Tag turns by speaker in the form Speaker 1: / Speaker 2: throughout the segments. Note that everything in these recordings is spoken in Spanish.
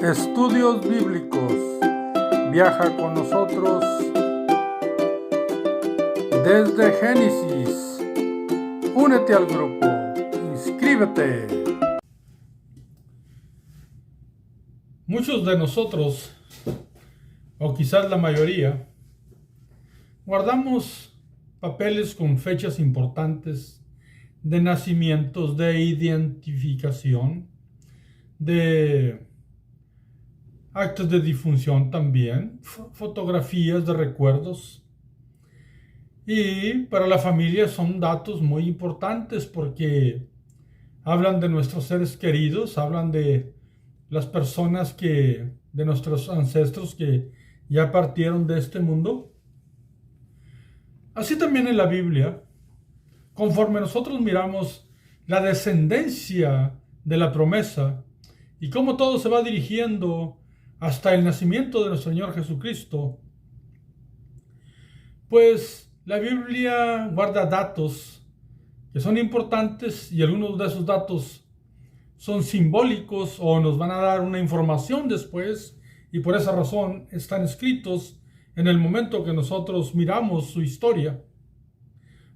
Speaker 1: Estudios Bíblicos. Viaja con nosotros desde Génesis. Únete al grupo. Inscríbete. Muchos de nosotros, o quizás la mayoría, guardamos papeles con fechas importantes de nacimientos, de identificación, de actos de difunción también, fotografías de recuerdos. Y para la familia son datos muy importantes porque hablan de nuestros seres queridos, hablan de las personas de nuestros ancestros que ya partieron de este mundo. Así también en la Biblia, conforme nosotros miramos la descendencia de la promesa y cómo todo se va dirigiendo hasta el nacimiento de nuestro Señor Jesucristo, pues la Biblia guarda datos que son importantes y algunos de esos datos son simbólicos o nos van a dar una información después y por esa razón están escritos en el momento que nosotros miramos su historia.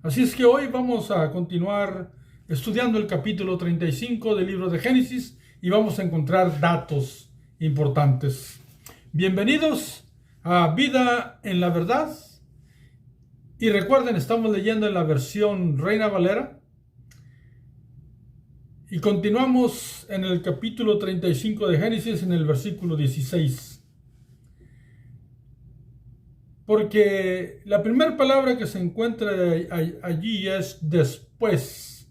Speaker 1: Así es que hoy vamos a continuar estudiando el capítulo 35 del libro de Génesis y vamos a encontrar datos importantes. Bienvenidos a Vida en la Verdad. Y recuerden, estamos leyendo en la versión Reina Valera. Y continuamos en el capítulo 35 de Génesis, en el versículo 16. Porque la primera palabra que se encuentra allí es después.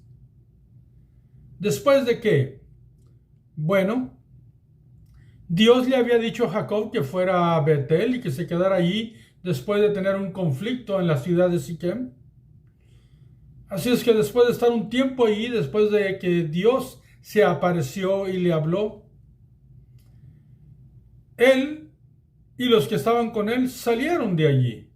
Speaker 1: ¿Después de qué? Bueno, Dios le había dicho a Jacob que fuera a Betel y que se quedara allí después de tener un conflicto en la ciudad de Siquem. Así es que después de estar un tiempo allí, después de que Dios se apareció y le habló, él y los que estaban con él salieron de allí.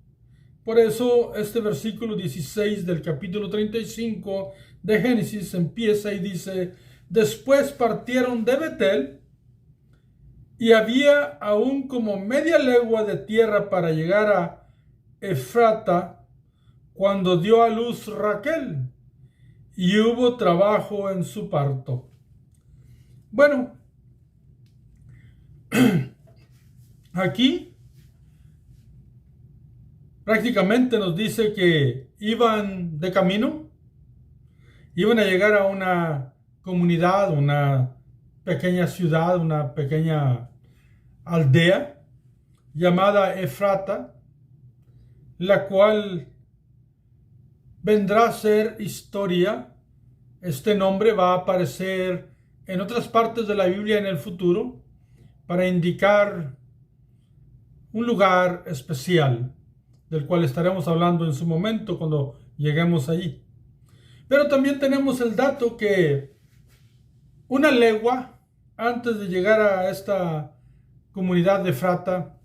Speaker 1: Por eso este versículo 16 del capítulo 35 de Génesis empieza y dice: después partieron de Betel, y había aún como media legua de tierra para llegar a Efrata, cuando dio a luz Raquel, y hubo trabajo en su parto. Bueno, aquí prácticamente nos dice que iban de camino, iban a llegar a una comunidad, una pequeña ciudad, una pequeña aldea llamada Efrata, la cual vendrá a ser historia. Este nombre va a aparecer en otras partes de la Biblia en el futuro para indicar un lugar especial del cual estaremos hablando en su momento cuando lleguemos allí. Pero también tenemos el dato que una legua antes de llegar a esta comunidad de Efrata,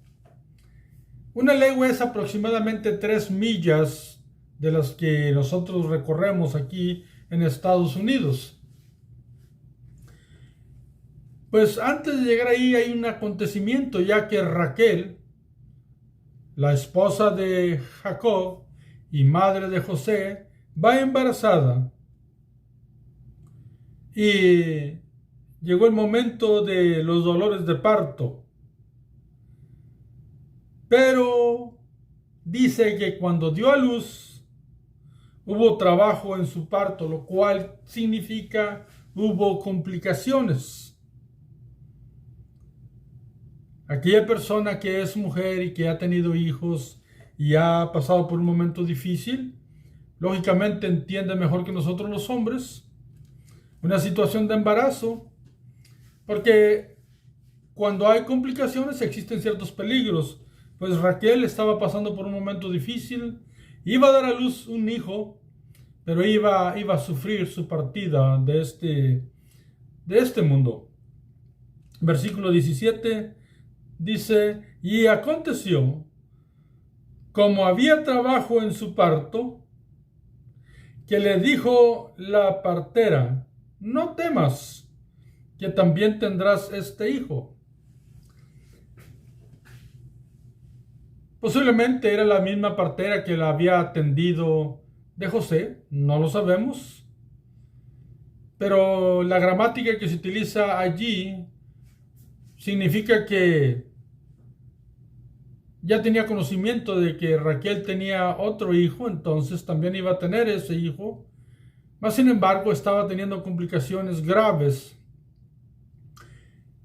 Speaker 1: una legua es aproximadamente 3 millas de las que nosotros recorremos aquí en Estados Unidos. Pues antes de llegar ahí hay un acontecimiento, ya que Raquel, la esposa de Jacob y madre de José, va embarazada. Y llegó el momento de los dolores de parto. Pero dice que cuando dio a luz hubo trabajo en su parto, lo cual significa hubo complicaciones. Aquella persona que es mujer y que ha tenido hijos y ha pasado por un momento difícil, lógicamente entiende mejor que nosotros los hombres una situación de embarazo, porque cuando hay complicaciones existen ciertos peligros. Pues Raquel estaba pasando por un momento difícil, iba a dar a luz un hijo, pero iba a sufrir su partida de este mundo. Versículo 17 dice: y aconteció, como había trabajo en su parto, que le dijo la partera: no temas, que también tendrás este hijo. Posiblemente era la misma partera que la había atendido de José, no lo sabemos. Pero la gramática que se utiliza allí significa que ya tenía conocimiento de que Raquel tenía otro hijo, entonces también iba a tener ese hijo. Mas, sin embargo, estaba teniendo complicaciones graves.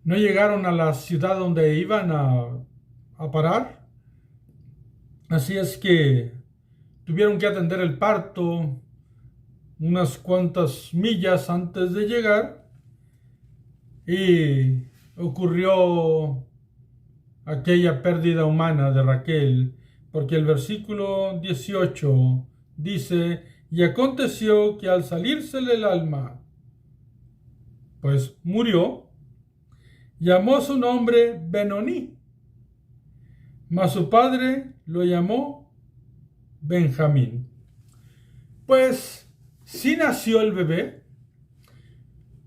Speaker 1: No llegaron a la ciudad donde iban a parar. Así es que tuvieron que atender el parto unas cuantas millas antes de llegar. Y ocurrió aquella pérdida humana de Raquel, porque el versículo 18 dice: y aconteció que al salírsele el alma, pues murió, llamó su nombre Benoní, mas su padre lo llamó Benjamín. Pues sí nació el bebé,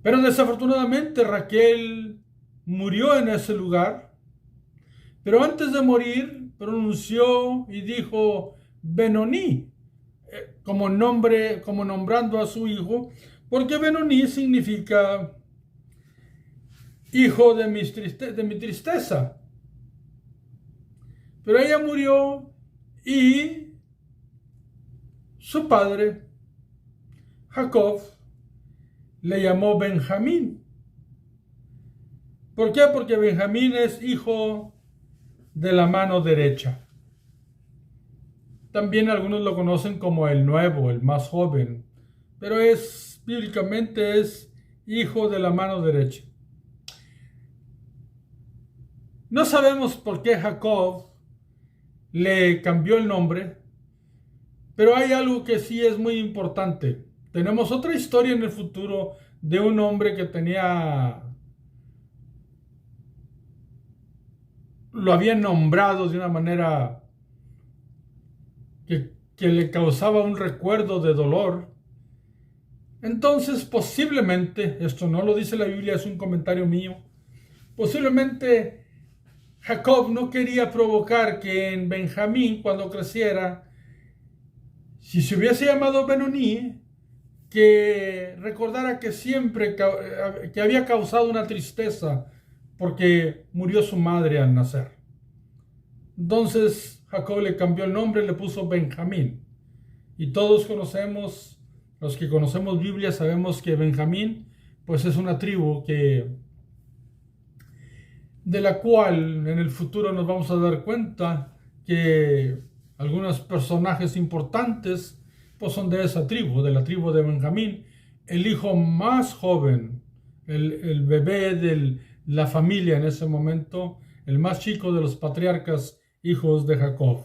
Speaker 1: pero desafortunadamente Raquel murió en ese lugar. Pero antes de morir pronunció y dijo Benoní, como nombre, como nombrando a su hijo, porque Benoní significa hijo de mi tristeza. Pero ella murió y su padre, Jacob, le llamó Benjamín. ¿Por qué? Porque Benjamín es hijo de la mano derecha. También algunos lo conocen como el nuevo, el más joven, pero bíblicamente es hijo de la mano derecha. No sabemos por qué Jacob le cambió el nombre, pero hay algo que sí es muy importante. Tenemos otra historia en el futuro de un hombre que lo habían nombrado de una manera que le causaba un recuerdo de dolor. Entonces, posiblemente, esto no lo dice la Biblia, es un comentario mío, posiblemente Jacob no quería provocar que en Benjamín, cuando creciera, si se hubiese llamado Benoní, que recordara que siempre que había causado una tristeza porque murió su madre al nacer. Entonces Jacob le cambió el nombre, le puso Benjamín. Y todos conocemos, los que conocemos Biblia, sabemos que Benjamín pues es una tribu de la cual en el futuro nos vamos a dar cuenta que algunos personajes importantes pues son de esa tribu, de la tribu de Benjamín, el hijo más joven, el bebé de la familia en ese momento, el más chico de los patriarcas hijos de Jacob.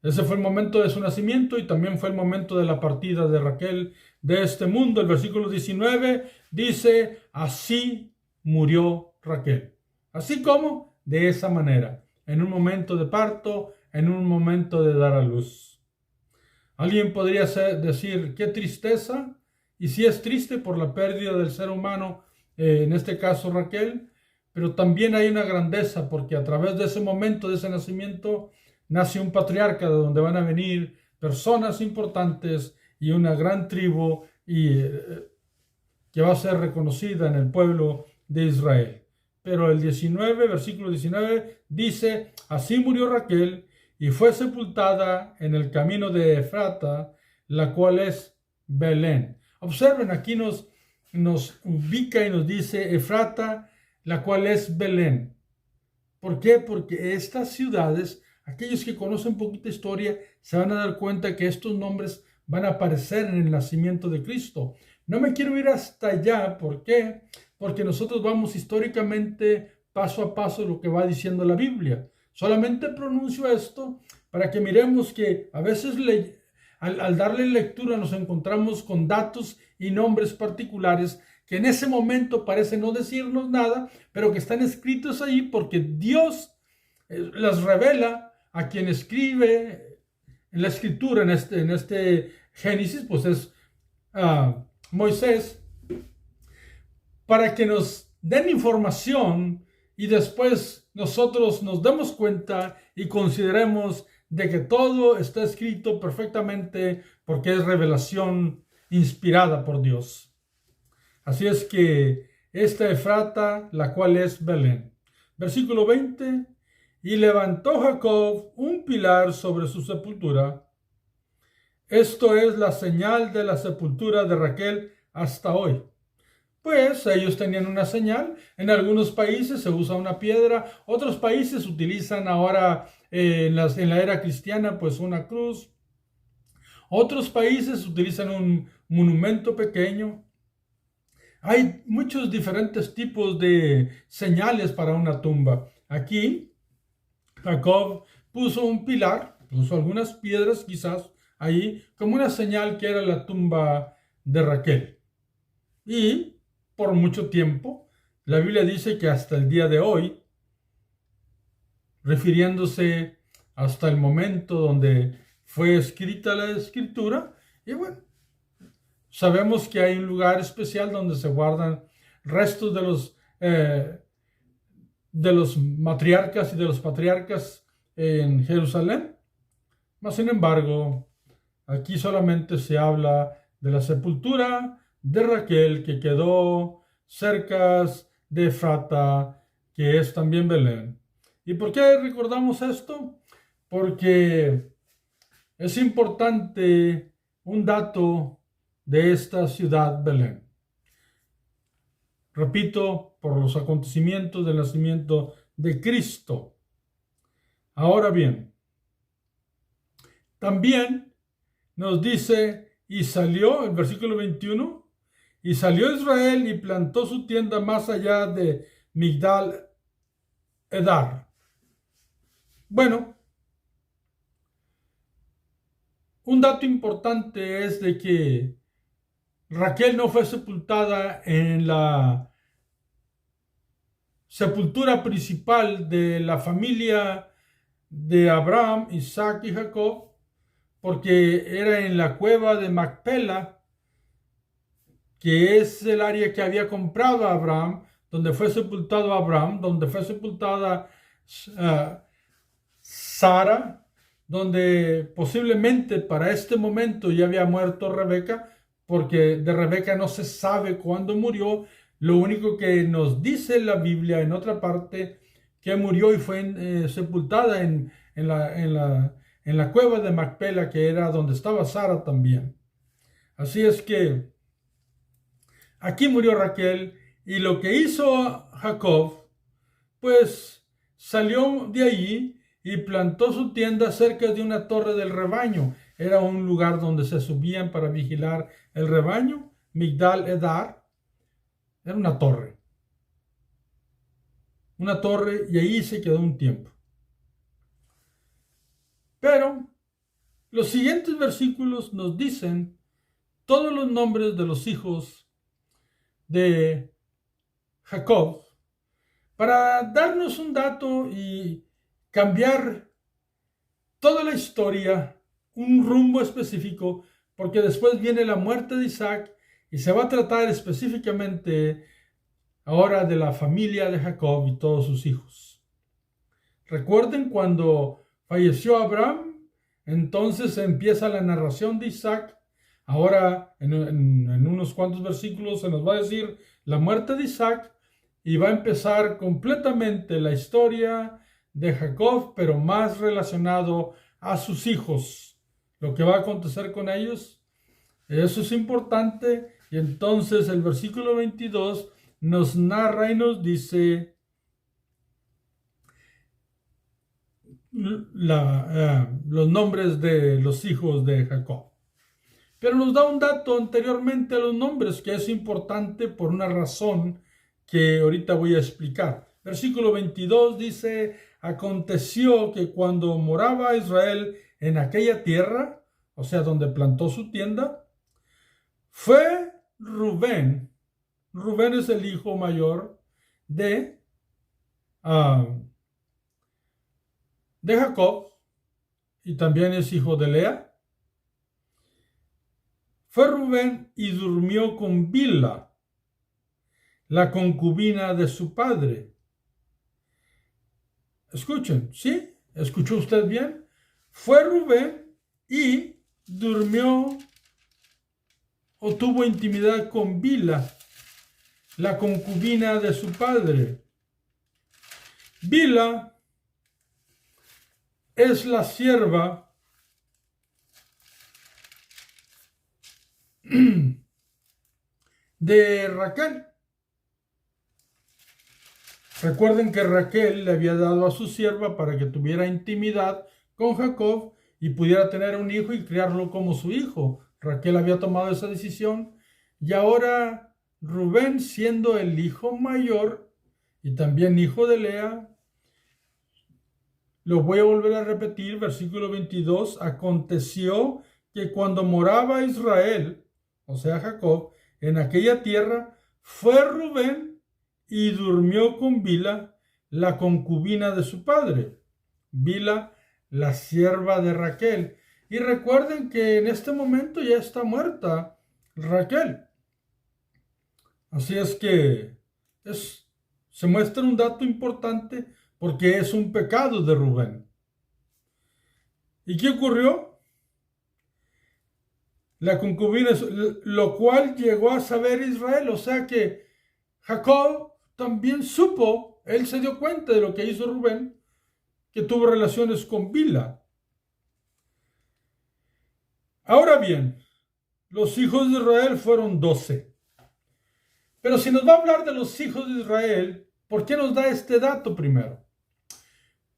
Speaker 1: Ese fue el momento de su nacimiento y también fue el momento de la partida de Raquel de este mundo. El versículo 19 dice: así murió Raquel. Así como de esa manera, en un momento de parto, en un momento de dar a luz. Alguien podría decir: qué tristeza, y sí es triste por la pérdida del ser humano, en este caso Raquel, pero también hay una grandeza porque a través de ese momento, de ese nacimiento, nace un patriarca de donde van a venir personas importantes y una gran tribu que va a ser reconocida en el pueblo de Israel. Pero el versículo 19 dice: así murió Raquel y fue sepultada en el camino de Efrata, la cual es Belén. Observen, aquí nos ubica y nos dice Efrata, la cual es Belén. ¿Por qué? Porque estas ciudades, aquellos que conocen un poquito de historia, se van a dar cuenta que estos nombres van a aparecer en el nacimiento de Cristo. No me quiero ir hasta allá. ¿Por qué? Porque nosotros vamos históricamente paso a paso lo que va diciendo la Biblia. Solamente pronuncio esto para que miremos que a veces al darle lectura nos encontramos con datos y nombres particulares que en ese momento parecen no decirnos nada, pero que están escritos ahí porque Dios las revela a quien escribe en la escritura, en este Génesis, pues es Moisés, para que nos den información y después nosotros nos demos cuenta y consideremos de que todo está escrito perfectamente porque es revelación inspirada por Dios. Así es que esta Efrata, la cual es Belén. Versículo 20. Y levantó Jacob un pilar sobre su sepultura. Esto es la señal de la sepultura de Raquel hasta hoy. Pues ellos tenían una señal. En algunos países se usa una piedra. Otros países utilizan ahora en la era cristiana pues una cruz. Otros países utilizan un monumento pequeño. Hay muchos diferentes tipos de señales para una tumba. Aquí Jacob puso un pilar, puso algunas piedras quizás ahí como una señal que era la tumba de Raquel. Y por mucho tiempo, la Biblia dice que hasta el día de hoy, refiriéndose hasta el momento donde fue escrita la escritura, y bueno, sabemos que hay un lugar especial donde se guardan restos de los matriarcas y de los patriarcas en Jerusalén. Mas, sin embargo, aquí solamente se habla de la sepultura de Raquel que quedó cerca de Efrata, que es también Belén. ¿Y por qué recordamos esto? Porque es importante un dato de esta ciudad Belén. Repito, por los acontecimientos del nacimiento de Cristo. Ahora bien, también nos dice, y salió, el versículo 21, y salió Israel y plantó su tienda más allá de Migdal Edar. Bueno, un dato importante es de que Raquel no fue sepultada en la sepultura principal de la familia de Abraham, Isaac y Jacob, porque era en la cueva de Macpela, que es el área que había comprado a Abraham, donde fue sepultado Abraham, donde fue sepultada Sara, donde posiblemente para este momento ya había muerto Rebeca, porque de Rebeca no se sabe cuándo murió. Lo único que nos dice la Biblia en otra parte, que murió y fue sepultada en la cueva de Macpela, que era donde estaba Sara también. Así es que aquí murió Raquel, y lo que hizo Jacob, pues salió de allí y plantó su tienda cerca de una torre del rebaño. Era un lugar donde se subían para vigilar el rebaño. Migdal Edar era una torre. Una torre, y ahí se quedó un tiempo. Pero los siguientes versículos nos dicen todos los nombres de los hijos de Jacob para darnos un dato y cambiar toda la historia, un rumbo específico, porque después viene la muerte de Isaac y se va a tratar específicamente ahora de la familia de Jacob y todos sus hijos. Recuerden cuando falleció Abraham, entonces empieza la narración de Isaac. Ahora en unos cuantos versículos se nos va a decir la muerte de Isaac y va a empezar completamente la historia de Jacob, pero más relacionado a sus hijos, lo que va a acontecer con ellos. Eso es importante. Y entonces el versículo 22 nos narra y nos dice los nombres de los hijos de Jacob. Pero nos da un dato anteriormente a los nombres que es importante por una razón que ahorita voy a explicar. Versículo 22 dice: aconteció que cuando moraba Israel en aquella tierra, o sea, donde plantó su tienda, fue Rubén. Rubén es el hijo mayor de Jacob, y también es hijo de Lea. Fue Rubén y durmió con Bilha, la concubina de su padre. escuchen, ¿sí? ¿Escuchó usted bien? Fue Rubén y durmió o tuvo intimidad con Bila, la concubina de su padre. Bila es la sierva de Raquel. Recuerden que Raquel le había dado a su sierva para que tuviera intimidad con Jacob y pudiera tener un hijo y criarlo como su hijo. Raquel había tomado esa decisión y ahora Rubén, siendo el hijo mayor y también hijo de Lea, lo voy a volver a repetir, versículo 22, aconteció que cuando moraba Israel, o sea Jacob, en aquella tierra, fue Rubén y durmió con Bila, la concubina de su padre. Bila, la sierva de Raquel. Y recuerden que en este momento ya está muerta Raquel. Así es que se muestra un dato importante porque es un pecado de Rubén. ¿Y qué ocurrió? La concubina, lo cual llegó a saber Israel, o sea que Jacob también supo, él se dio cuenta de lo que hizo Rubén, que tuvo relaciones con Bila. Ahora bien, los hijos de Israel fueron 12. Pero si nos va a hablar de los hijos de Israel, ¿por qué nos da este dato primero?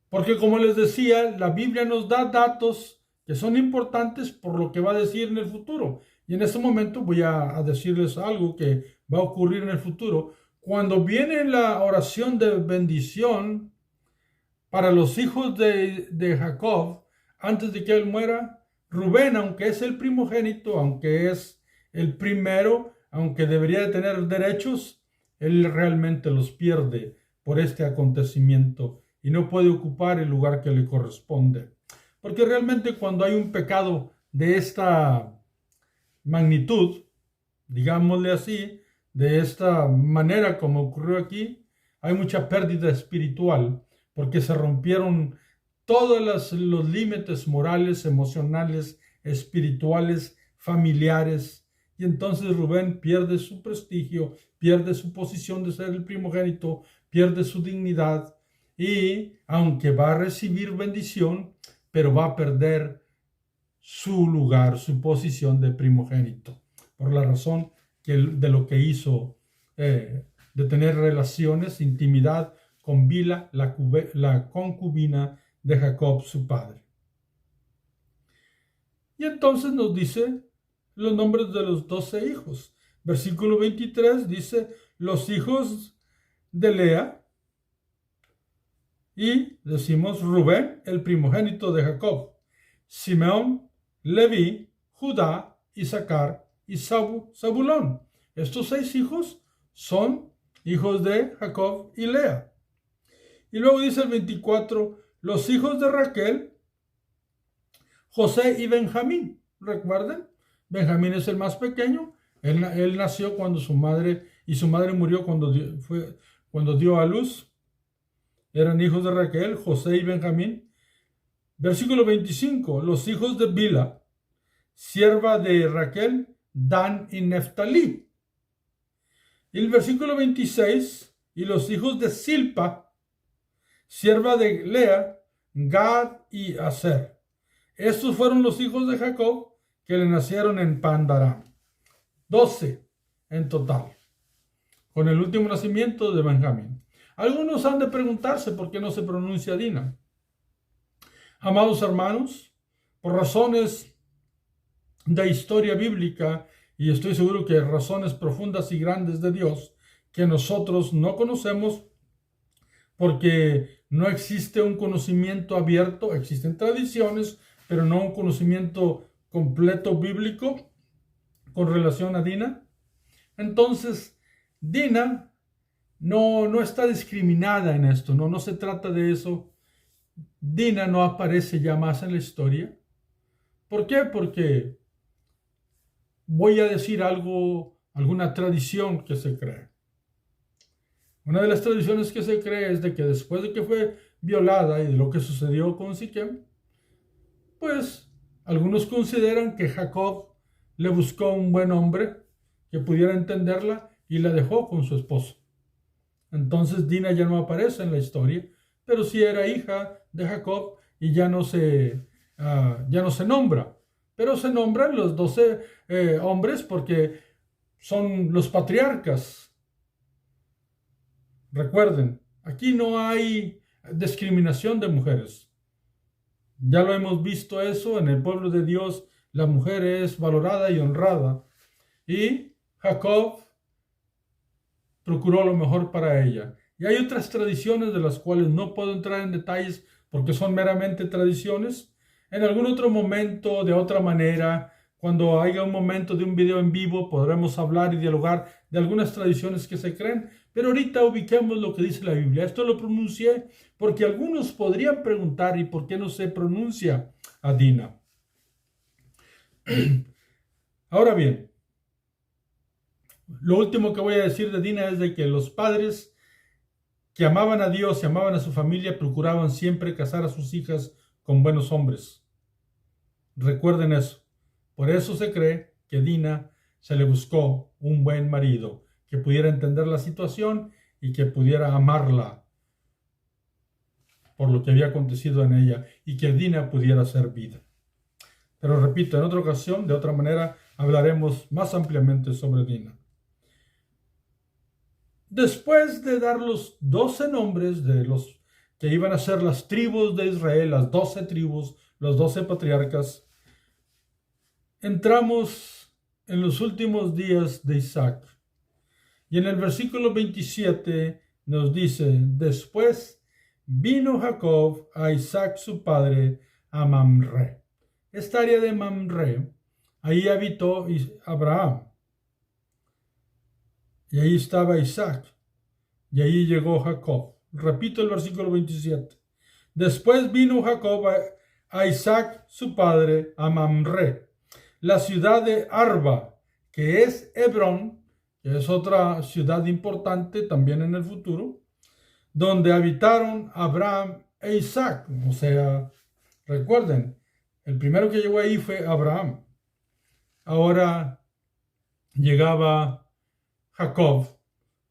Speaker 1: Porque como les decía, la Biblia nos da datos que son importantes por lo que va a decir en el futuro. Y en este momento voy a decirles algo que va a ocurrir en el futuro. Cuando viene la oración de bendición para los hijos de Jacob, antes de que él muera, Rubén, aunque es el primogénito, aunque es el primero, aunque debería de tener derechos, él realmente los pierde por este acontecimiento y no puede ocupar el lugar que le corresponde. Porque realmente cuando hay un pecado de esta magnitud, digámosle así, de esta manera como ocurrió aquí, hay mucha pérdida espiritual porque se rompieron todos los límites morales, emocionales, espirituales, familiares. Y entonces Rubén pierde su prestigio, pierde su posición de ser el primogénito, pierde su dignidad y aunque va a recibir bendición, pero va a perder su lugar, su posición de primogénito, por la razón de lo que hizo, de tener relaciones, intimidad con Bila, la concubina de Jacob, su padre. Y entonces nos dice los nombres de los 12 hijos. Versículo 23 dice, los hijos de Lea, y decimos Rubén, el primogénito de Jacob, Simeón, Leví, Judá, Isaacar y Zabulón. Estos 6 hijos son hijos de Jacob y Lea. Y luego dice el 24, los hijos de Raquel, José y Benjamín. ¿Recuerden? Benjamín es el más pequeño. Él nació cuando su madre murió cuando dio a luz. Eran hijos de Raquel, José y Benjamín. Versículo 25, los hijos de Bila, sierva de Raquel, Dan y Neftalí. Y el versículo 26, y los hijos de Silpa, sierva de Lea, Gad y Aser. Estos fueron los hijos de Jacob que le nacieron en Pandaram. 12 en total, con el último nacimiento de Benjamín. Algunos han de preguntarse por qué no se pronuncia Dina. Amados hermanos, por razones de historia bíblica, y estoy seguro que razones profundas y grandes de Dios que nosotros no conocemos, porque no existe un conocimiento abierto, existen tradiciones, pero no un conocimiento completo bíblico con relación a Dina. Entonces, Dina no está discriminada en esto, no se trata de eso. Dina no aparece ya más en la historia. ¿Por qué? Porque voy a decir alguna tradición que se cree. Una de las tradiciones que se cree es de que después de que fue violada y de lo que sucedió con Siquem, pues algunos consideran que Jacob le buscó un buen hombre que pudiera entenderla y la dejó con su esposo. Entonces Dina ya no aparece en la historia, pero sí era hija de Jacob y ya no se nombra. Pero se nombran los 12 hombres porque son los patriarcas. Recuerden, aquí no hay discriminación de mujeres. Ya lo hemos visto eso, en el pueblo de Dios la mujer es valorada y honrada. Y Jacob procuró lo mejor para ella. Y hay otras tradiciones de las cuales no puedo entrar en detalles porque son meramente tradiciones. En algún otro momento, de otra manera, cuando haya un momento de un video en vivo, podremos hablar y dialogar de algunas tradiciones que se creen. Pero ahorita ubiquemos lo que dice la Biblia. Esto lo pronuncié porque algunos podrían preguntar ¿y por qué no se pronuncia a Dina? Ahora bien, lo último que voy a decir de Dina es de que los padres que amaban a Dios y amaban a su familia procuraban siempre casar a sus hijas con buenos hombres. Recuerden eso. Por eso se cree que Dina se le buscó un buen marido que pudiera entender la situación y que pudiera amarla por lo que había acontecido en ella y que Dina pudiera ser vida. Pero repito, en otra ocasión, de otra manera, hablaremos más ampliamente sobre Dina. Después de dar los 12 nombres de los que iban a ser las tribus de Israel, las 12 tribus, los 12 patriarcas, entramos en los últimos días de Isaac. Y en el versículo 27 nos dice, después vino Jacob a Isaac su padre a Mamre. Esta área de Mamre, ahí habitó Abraham. Y ahí estaba Isaac. Y ahí llegó Jacob. Repito el versículo 27. Después vino Jacob a Isaac su padre a Mamre, la ciudad de Arba, que es Hebrón, que es otra ciudad importante también en el futuro, donde habitaron Abraham e Isaac. O sea, recuerden, el primero que llegó ahí fue Abraham. Ahora llegaba Jacob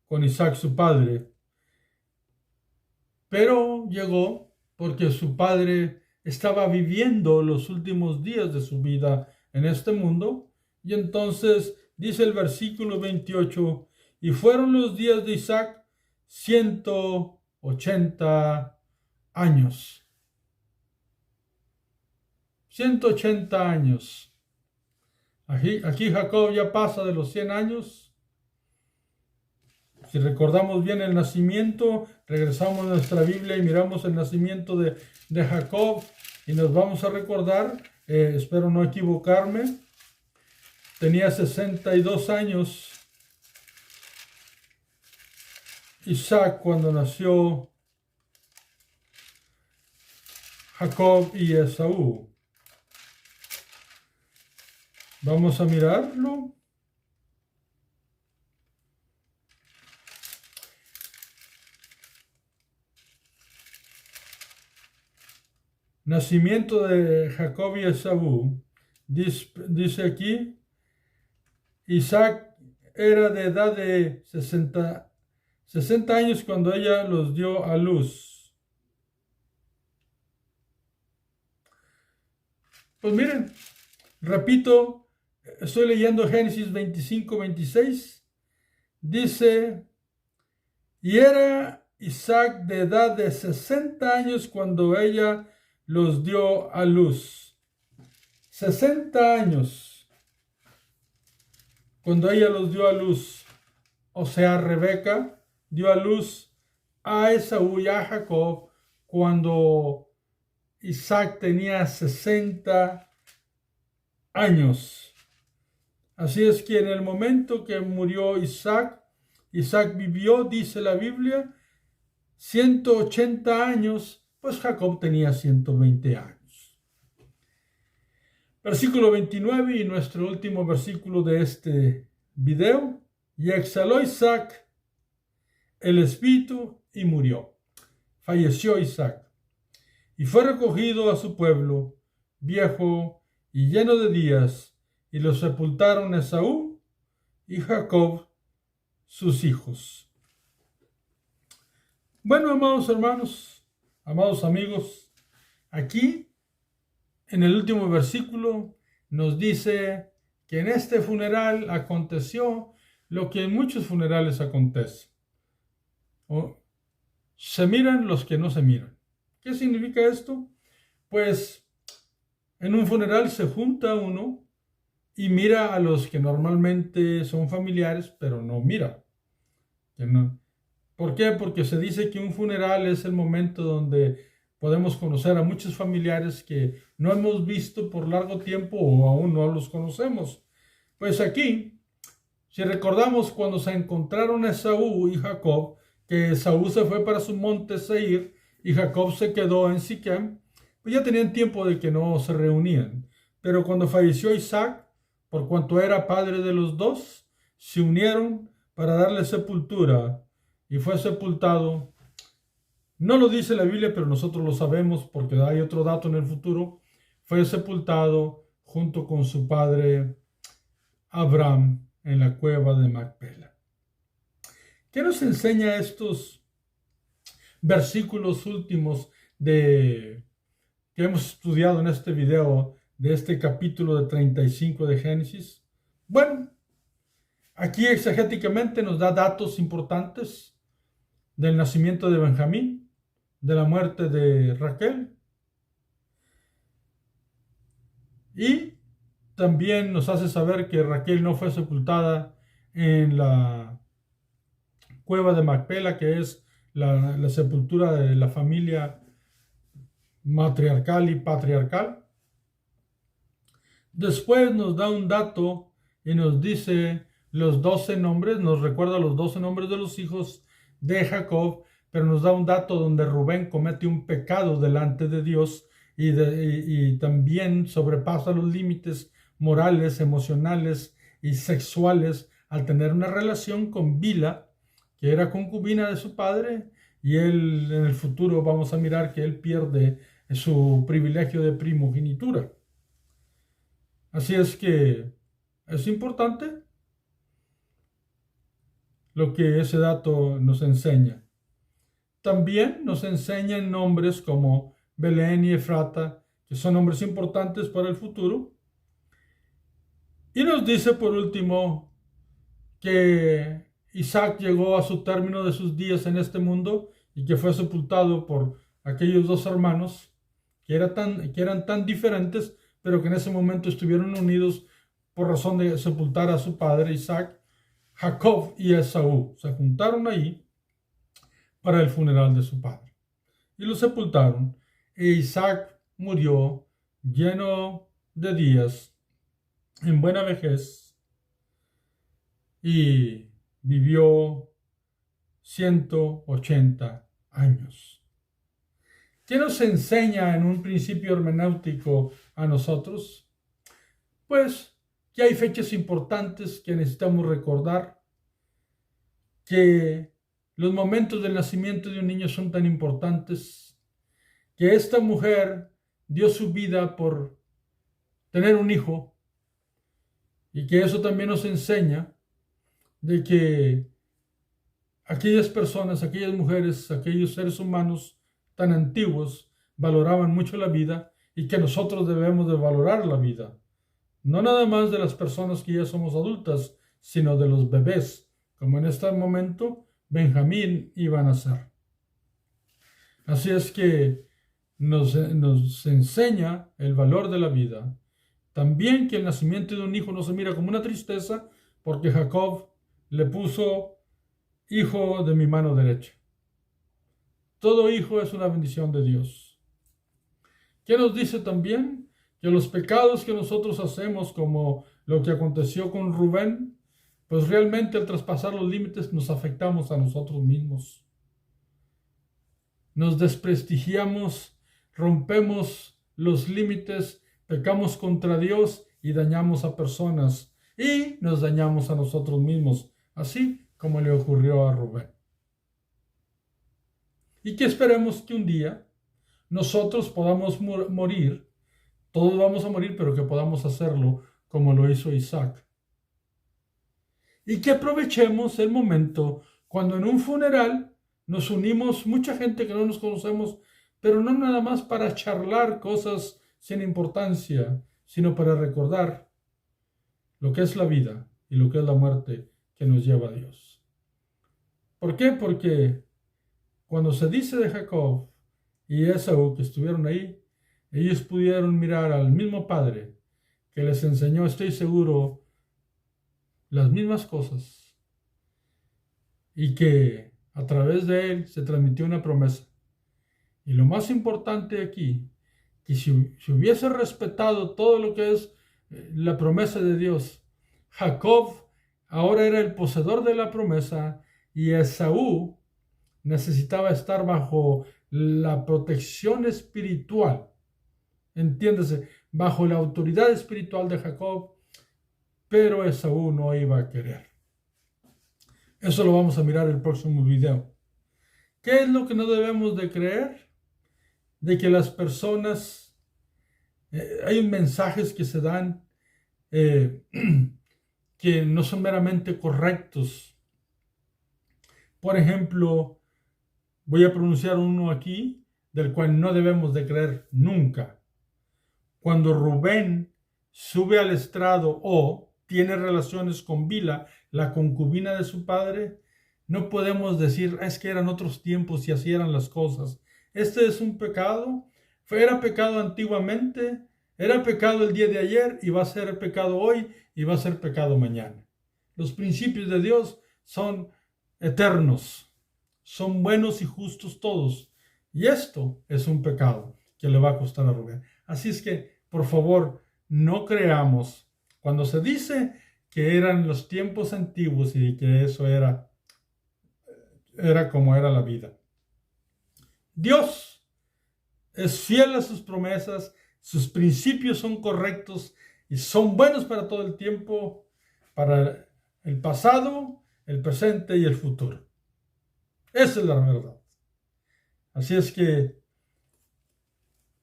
Speaker 1: con Isaac su padre, pero llegó porque su padre estaba viviendo los últimos días de su vida en este mundo, y entonces dice el versículo 28, y fueron los días de Isaac 180 años. 180 años. Aquí Jacob ya pasa de los 100 años. Si recordamos bien el nacimiento, regresamos a nuestra Biblia y miramos el nacimiento de Jacob y nos vamos a recordar, espero no equivocarme, tenía 62 años Isaac cuando nació Jacob y Esaú. Vamos a mirarlo. Nacimiento de Jacob y Esaú. Dice aquí, Isaac era de edad de 60 años cuando ella los dio a luz. Pues miren, repito, estoy leyendo Génesis 25-26. Dice, y era Isaac de edad de 60 años cuando ella los dio a luz. 60 años cuando ella los dio a luz. O sea, Rebeca dio a luz a Esaú y a Jacob cuando Isaac tenía 60 años. Así es que en el momento que murió Isaac vivió, dice la Biblia, 180 años, pues Jacob tenía 120 años. Versículo 29 y nuestro último versículo de este video. Y exhaló Isaac el espíritu y murió. Falleció Isaac y fue recogido a su pueblo, viejo y lleno de días, y lo sepultaron Esaú y Jacob, sus hijos. Bueno, amados hermanos, amados amigos, aquí en el último versículo nos dice que en este funeral aconteció lo que en muchos funerales acontece. Se miran los que no se miran. ¿Qué significa esto? Pues en un funeral se junta uno y mira a los que normalmente son familiares, pero no mira. ¿Por qué? Porque se dice que un funeral es el momento donde podemos conocer a muchos familiares que no hemos visto por largo tiempo o aún no los conocemos. Pues aquí, si recordamos cuando se encontraron Esaú y Jacob, que Esaú se fue para su monte Seir y Jacob se quedó en Siquem, pues ya tenían tiempo de que no se reunían. Pero cuando falleció Isaac, por cuanto era padre de los dos, se unieron para darle sepultura y fue sepultado. No lo dice la Biblia, pero nosotros lo sabemos porque hay otro dato en el futuro. Fue sepultado junto con su padre Abraham en la cueva de Macpela. ¿Qué nos enseña estos versículos últimos que hemos estudiado en este video de este capítulo de 35 de Génesis? Bueno, aquí exegéticamente nos da datos importantes del nacimiento de Benjamín, de la muerte de Raquel, y también nos hace saber que Raquel no fue sepultada en la cueva de Macpela, que es la sepultura de la familia matriarcal y patriarcal. Después nos da un dato y nos dice los 12 nombres, nos recuerda los 12 nombres de los hijos de Jacob, pero nos da un dato donde Rubén comete un pecado delante de Dios y también sobrepasa los límites morales, emocionales y sexuales al tener una relación con Bila, que era concubina de su padre, y él en el futuro vamos a mirar que él pierde su privilegio de primogenitura. Así es que es importante lo que ese dato nos enseña. También nos enseñan nombres como Belén y Efrata, que son nombres importantes para el futuro. Y nos dice por último que Isaac llegó a su término de sus días en este mundo y que fue sepultado por aquellos dos hermanos que eran tan diferentes, pero que en ese momento estuvieron unidos por razón de sepultar a su padre Isaac. Jacob y Esaú se juntaron ahí para el funeral de su padre y lo sepultaron. E Isaac murió lleno de días, en buena vejez, y vivió 180 años. ¿Qué nos enseña en un principio hermenéutico a nosotros? Pues que hay fechas importantes que necesitamos recordar, que los momentos del nacimiento de un niño son tan importantes, que esta mujer dio su vida por tener un hijo, y que eso también nos enseña de que aquellas personas, aquellas mujeres, aquellos seres humanos tan antiguos valoraban mucho la vida y que nosotros debemos de valorar la vida. No nada más de las personas que ya somos adultas, sino de los bebés, como en este momento Benjamín iba a nacer. Así es que nos enseña el valor de la vida. También que el nacimiento de un hijo no se mira como una tristeza, porque Jacob le puso hijo de mi mano derecha. Todo hijo es una bendición de Dios. ¿Qué nos dice también? Que los pecados que nosotros hacemos, como lo que aconteció con Rubén, pues realmente al traspasar los límites nos afectamos a nosotros mismos. Nos desprestigiamos, rompemos los límites, pecamos contra Dios y dañamos a personas y nos dañamos a nosotros mismos, así como le ocurrió a Rubén. y que esperemos que un día nosotros podamos morir, todos vamos a morir, pero que podamos hacerlo como lo hizo Isaac. Y que aprovechemos el momento cuando en un funeral nos unimos mucha gente que no nos conocemos, pero no nada más para charlar cosas sin importancia, sino para recordar lo que es la vida y lo que es la muerte que nos lleva a Dios. ¿Por qué? Porque cuando se dice de Jacob y Esaú que estuvieron ahí, ellos pudieron mirar al mismo padre que les enseñó, estoy seguro, las mismas cosas, y que a través de él se transmitió una promesa. Y lo más importante aquí, que si hubiese respetado todo lo que es la promesa de Dios, Jacob ahora era el poseedor de la promesa y Esaú necesitaba estar bajo la protección espiritual, entiéndase, bajo la autoridad espiritual de Jacob, pero Esaú no iba a querer. Eso lo vamos a mirar en el próximo video. ¿Qué es lo que no debemos de creer? De que las personas, hay mensajes que se dan que no son meramente correctos. Por ejemplo, voy a pronunciar uno aquí, del cual no debemos de creer nunca. Cuando Rubén sube al estrado o tiene relaciones con Bila, la concubina de su padre, no podemos decir, es que eran otros tiempos y así eran las cosas. Este es un pecado, era pecado antiguamente, era pecado el día de ayer y va a ser pecado hoy y va a ser pecado mañana. Los principios de Dios son eternos, son buenos y justos todos. Y esto es un pecado que le va a costar a Rubén. Así es que, por favor, no creamos. Cuando se dice que eran los tiempos antiguos y que eso era como era la vida. Dios es fiel a sus promesas, sus principios son correctos y son buenos para todo el tiempo, para el pasado, el presente y el futuro. Esa es la verdad. Así es que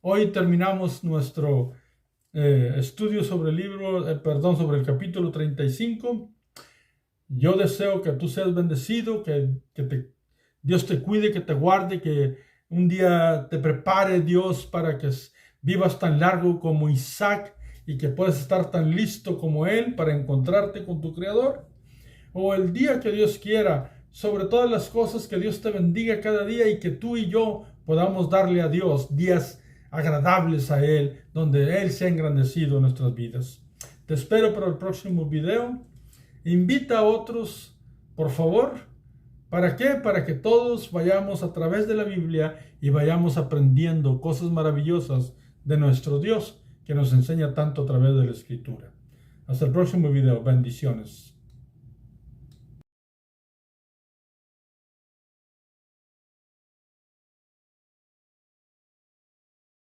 Speaker 1: hoy terminamos nuestro estudio sobre el libro, sobre el capítulo 35. Yo deseo que tú seas bendecido, que Dios te cuide, que te guarde, que un día te prepare Dios para que vivas tan largo como Isaac y que puedas estar tan listo como él para encontrarte con tu Creador. O el día que Dios quiera, sobre todas las cosas, que Dios te bendiga cada día y que tú y yo podamos darle a Dios días agradables a Él, donde Él se ha engrandecido en nuestras vidas. Te espero para el próximo video. Invita a otros, por favor. ¿Para qué? Para que todos vayamos a través de la Biblia y vayamos aprendiendo cosas maravillosas de nuestro Dios, que nos enseña tanto a través de la Escritura. Hasta el próximo video. Bendiciones.